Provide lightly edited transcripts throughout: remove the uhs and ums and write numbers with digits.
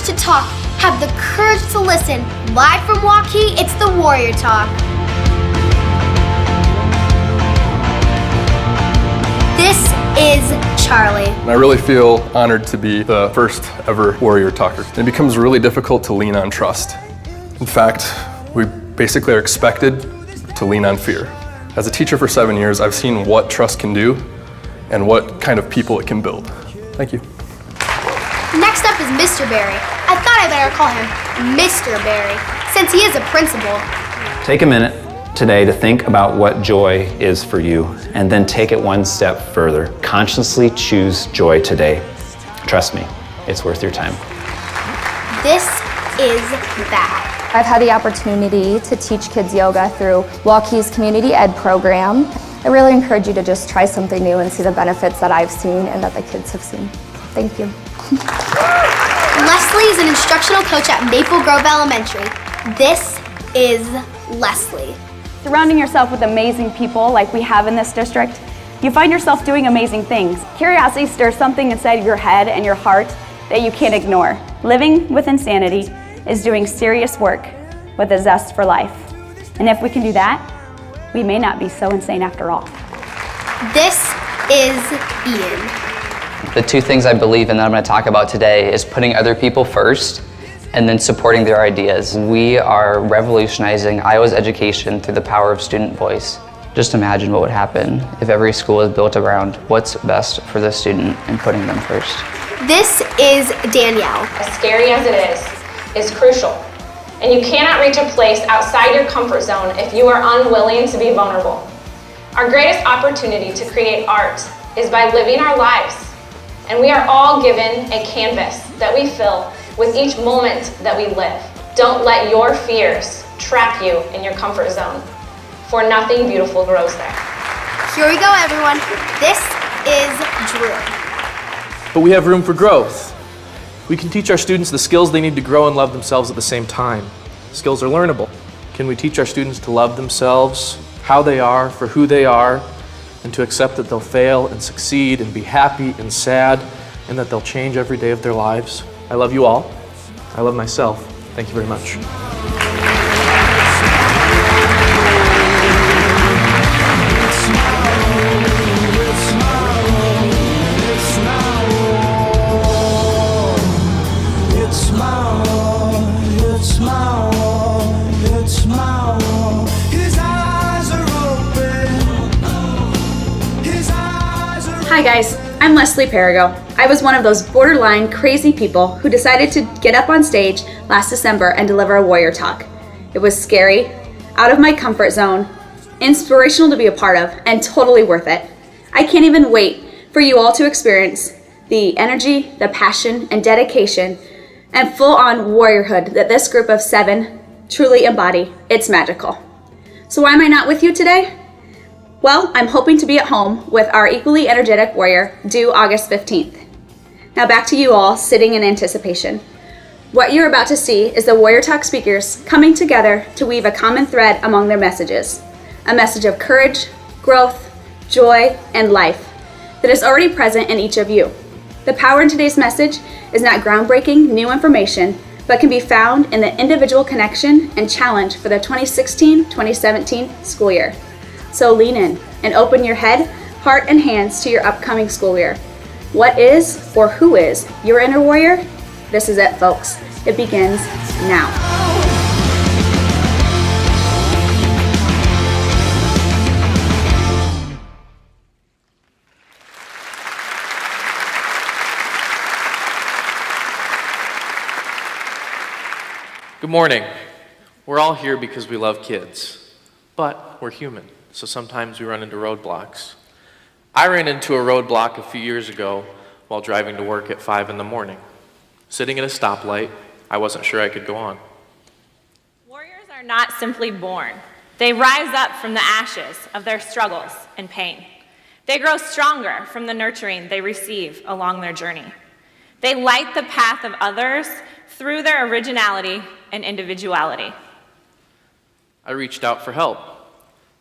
to talk, have the courage to listen. Live from Waukee, it's the Warrior Talk. This is Charlie. And I really feel honored to be the first ever Warrior Talker. It becomes really difficult to lean on trust. In fact, we basically are expected to lean on fear. As a teacher for 7 years, I've seen what trust can do and what kind of people it can build. Thank you. Next up is Mr. Barry. I thought I better call him Mr. Barry, since he is a principal. Take a minute today to think about what joy is for you, and then take it one step further. Consciously choose joy today. Trust me, it's worth your time. This is Val. I've had the opportunity to teach kids yoga through Waukee's Community Ed program. I really encourage you to just try something new and see the benefits that I've seen and that the kids have seen. Thank you. Leslie is an instructional coach at Maple Grove Elementary. This is Leslie. Surrounding yourself with amazing people like we have in this district, you find yourself doing amazing things. Curiosity stirs something inside of your head and your heart that you can't ignore. Living with insanity is doing serious work with a zest for life. And if we can do that, we may not be so insane after all. This is Ian. The two things I believe in that I'm going to talk about today is putting other people first and then supporting their ideas. We are revolutionizing Iowa's education through the power of student voice. Just imagine what would happen if every school is built around what's best for the student and putting them first. This is Danielle. As scary as it is crucial. And you cannot reach a place outside your comfort zone if you are unwilling to be vulnerable. Our greatest opportunity to create art is by living our lives. And we are all given a canvas that we fill with each moment that we live. Don't let your fears trap you in your comfort zone, for nothing beautiful grows there. Here we go, everyone. This is Drew. But we have room for growth. We can teach our students the skills they need to grow and love themselves at the same time. Skills are learnable. Can we teach our students to love themselves, how they are, for who they are, and to accept that they'll fail and succeed and be happy and sad, and that they'll change every day of their lives? I love you all. I love myself. Thank you very much. Hi guys, I'm Leslie Perigo. I was one of those borderline crazy people who decided to get up on stage last December and deliver a Warrior Talk. It was scary, out of my comfort zone, inspirational to be a part of, and totally worth it. I can't even wait for you all to experience the energy, the passion, and dedication, and full-on warriorhood that this group of 7 truly embody. It's magical. So why am I not with you today? Well, I'm hoping to be at home with our equally energetic warrior due August 15th. Now back to you all sitting in anticipation. What you're about to see is the Warrior Talk speakers coming together to weave a common thread among their messages. A message of courage, growth, joy, and life that is already present in each of you. The power in today's message is not groundbreaking new information, but can be found in the individual connection and challenge for the 2016-2017 school year. So lean in and open your head, heart, and hands to your upcoming school year. What is, or who is, your inner warrior? This is it, folks. It begins now. Good morning. We're all here because we love kids, but we're human. So sometimes we run into roadblocks. I ran into a roadblock a few years ago while driving to work at 5 in the morning. Sitting at a stoplight, I wasn't sure I could go on. Warriors are not simply born. They rise up from the ashes of their struggles and pain. They grow stronger from the nurturing they receive along their journey. They light the path of others through their originality and individuality. I reached out for help.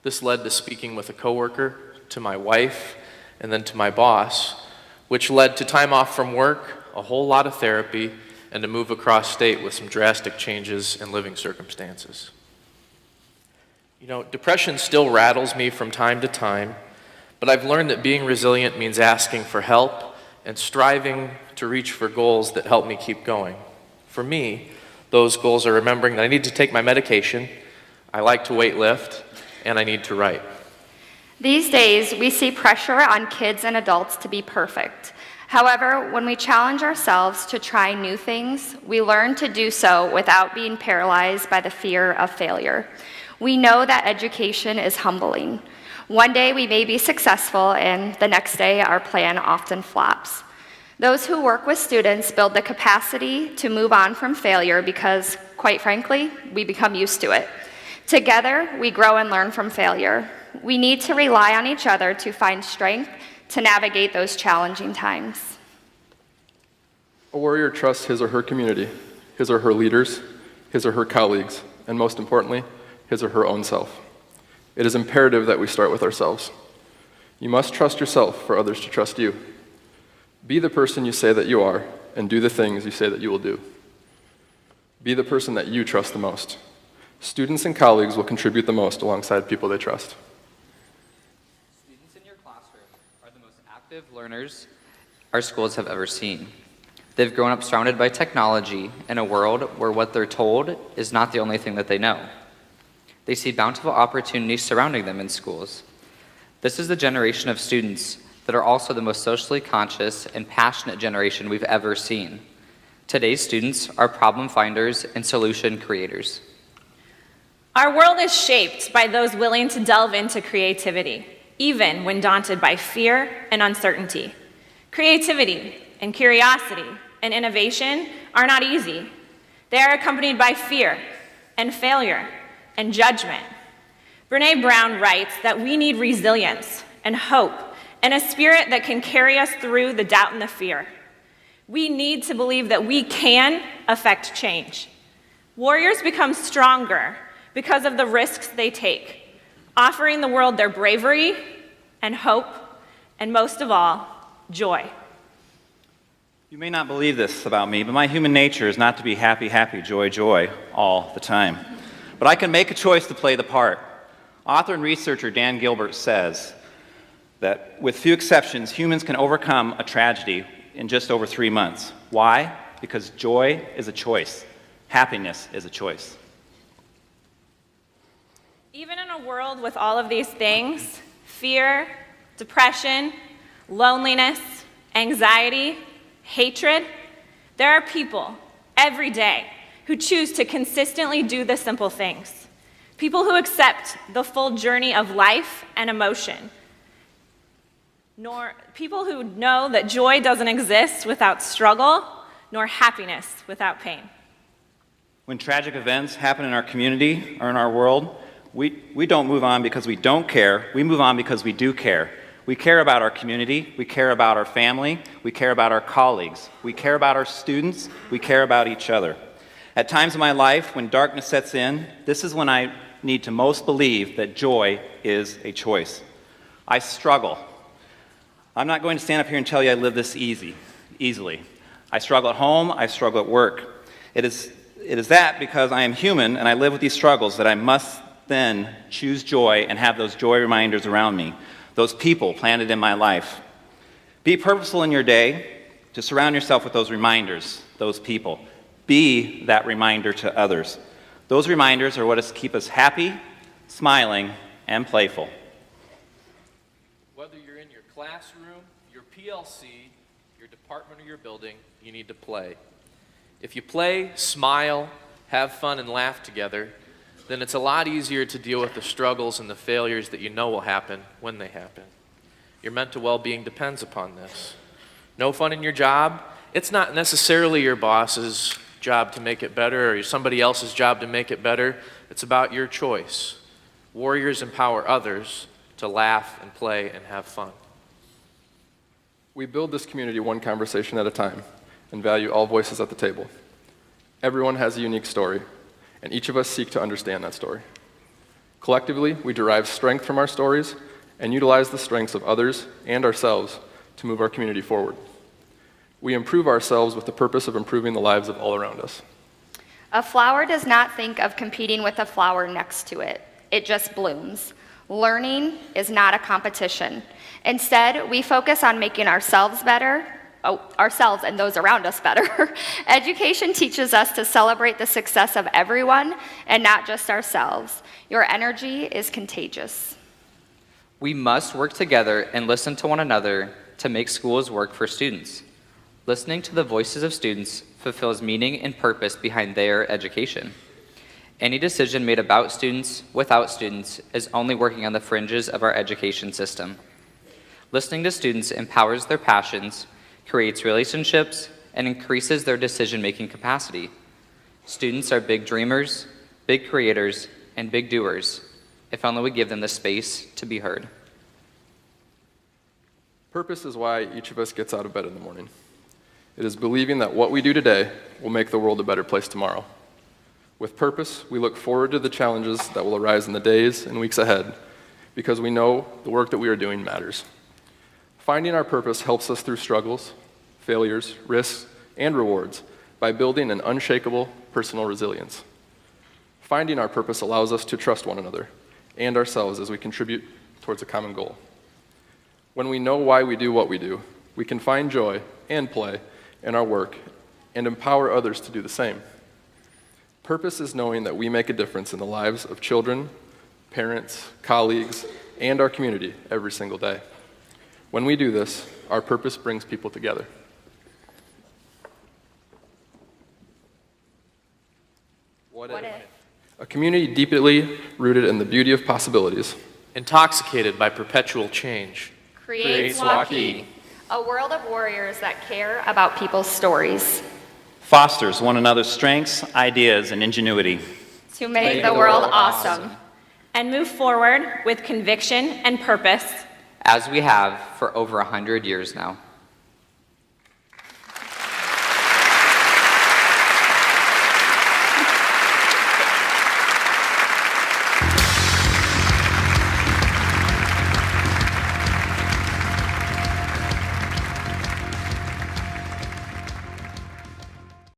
This led to speaking with a coworker, to my wife, and then to my boss, which led to time off from work, a whole lot of therapy, and to move across state with some drastic changes in living circumstances. You know, depression still rattles me from time to time, but I've learned that being resilient means asking for help and striving to reach for goals that help me keep going. For me, those goals are remembering that I need to take my medication, I like to weight lift, and I need to write. These days, we see pressure on kids and adults to be perfect. However, when we challenge ourselves to try new things, we learn to do so without being paralyzed by the fear of failure. We know that education is humbling. One day we may be successful, and the next day our plan often flops. Those who work with students build the capacity to move on from failure because, quite frankly, we become used to it. Together, we grow and learn from failure. We need to rely on each other to find strength to navigate those challenging times. A warrior trusts his or her community, his or her leaders, his or her colleagues, and most importantly, his or her own self. It is imperative that we start with ourselves. You must trust yourself for others to trust you. Be the person you say that you are, and do the things you say that you will do. Be the person that you trust the most. Students and colleagues will contribute the most alongside people they trust. Students in your classroom are the most active learners our schools have ever seen. They've grown up surrounded by technology in a world where what they're told is not the only thing that they know. They see bountiful opportunities surrounding them in schools. This is the generation of students that are also the most socially conscious and passionate generation we've ever seen. Today's students are problem finders and solution creators. Our world is shaped by those willing to delve into creativity, even when daunted by fear and uncertainty. Creativity and curiosity and innovation are not easy. They are accompanied by fear and failure and judgment. Brené Brown writes that we need resilience and hope and a spirit that can carry us through the doubt and the fear. We need to believe that we can affect change. Warriors become stronger because of the risks they take, offering the world their bravery and hope, and most of all, joy. You may not believe this about me, but my human nature is not to be happy, happy, joy, joy all the time. But I can make a choice to play the part. Author and researcher Dan Gilbert says that with few exceptions, humans can overcome a tragedy in just over 3 months. Why? Because joy is a choice. Happiness is a choice. Even in a world with all of these things, fear, depression, loneliness, anxiety, hatred, there are people every day who choose to consistently do the simple things. People who accept the full journey of life and emotion. Nor people who know that joy doesn't exist without struggle, nor happiness without pain. When tragic events happen in our community or in our world, we don't move on because we don't care. We move on because we do care. We care about our community. We care about our family. We care about our colleagues. We care about our students. We care about each other. At times in my life, when darkness sets in, this is when I need to most believe that joy is a choice. I struggle. I'm not going to stand up here and tell you I live this easily. I struggle at home. I struggle at work. It is that because I am human and I live with these struggles that I must then choose joy and have those joy reminders around me, those people planted in my life. Be purposeful in your day to surround yourself with those reminders, those people. Be that reminder to others. Those reminders are what keep us happy, smiling, and playful. Whether you're in your classroom, your PLC, your department, or your building, you need to play. If you play, smile, have fun, and laugh together, then it's a lot easier to deal with the struggles and the failures that you know will happen when they happen. Your mental well-being depends upon this. No fun in your job? It's not necessarily your boss's job to make it better or somebody else's job to make it better. It's about your choice. Warriors empower others to laugh and play and have fun. We build this community one conversation at a time and value all voices at the table. Everyone has a unique story, and each of us seek to understand that story. Collectively, we derive strength from our stories and utilize the strengths of others and ourselves to move our community forward. We improve ourselves with the purpose of improving the lives of all around us. A flower does not think of competing with a flower next to it. It just blooms. Learning is not a competition. Instead, we focus on making ourselves better, ourselves and those around us better. Education teaches us to celebrate the success of everyone and not just ourselves. Your energy is contagious. We must work together and listen to one another to make schools work for students. Listening to the voices of students fulfills meaning and purpose behind their education. Any decision made about students, without students, is only working on the fringes of our education system. Listening to students empowers their passions, creates relationships, and increases their decision-making capacity. Students are big dreamers, big creators, and big doers, if only we give them the space to be heard. Purpose is why each of us gets out of bed in the morning. It is believing that what we do today will make the world a better place tomorrow. With purpose, we look forward to the challenges that will arise in the days and weeks ahead, because we know the work that we are doing matters. Finding our purpose helps us through struggles, failures, risks, and rewards by building an unshakable personal resilience. Finding our purpose allows us to trust one another and ourselves as we contribute towards a common goal. When we know why we do what we do, we can find joy and play in our work and empower others to do the same. Purpose is knowing that we make a difference in the lives of children, parents, colleagues, and our community every single day. When we do this, our purpose brings people together. What if? A community deeply rooted in the beauty of possibilities. Intoxicated by perpetual change. Creates Waukee, a world of warriors that care about people's stories. Fosters one another's strengths, ideas, and ingenuity. To make the world awesome. And move forward with conviction and purpose. As we have for over 100 years now.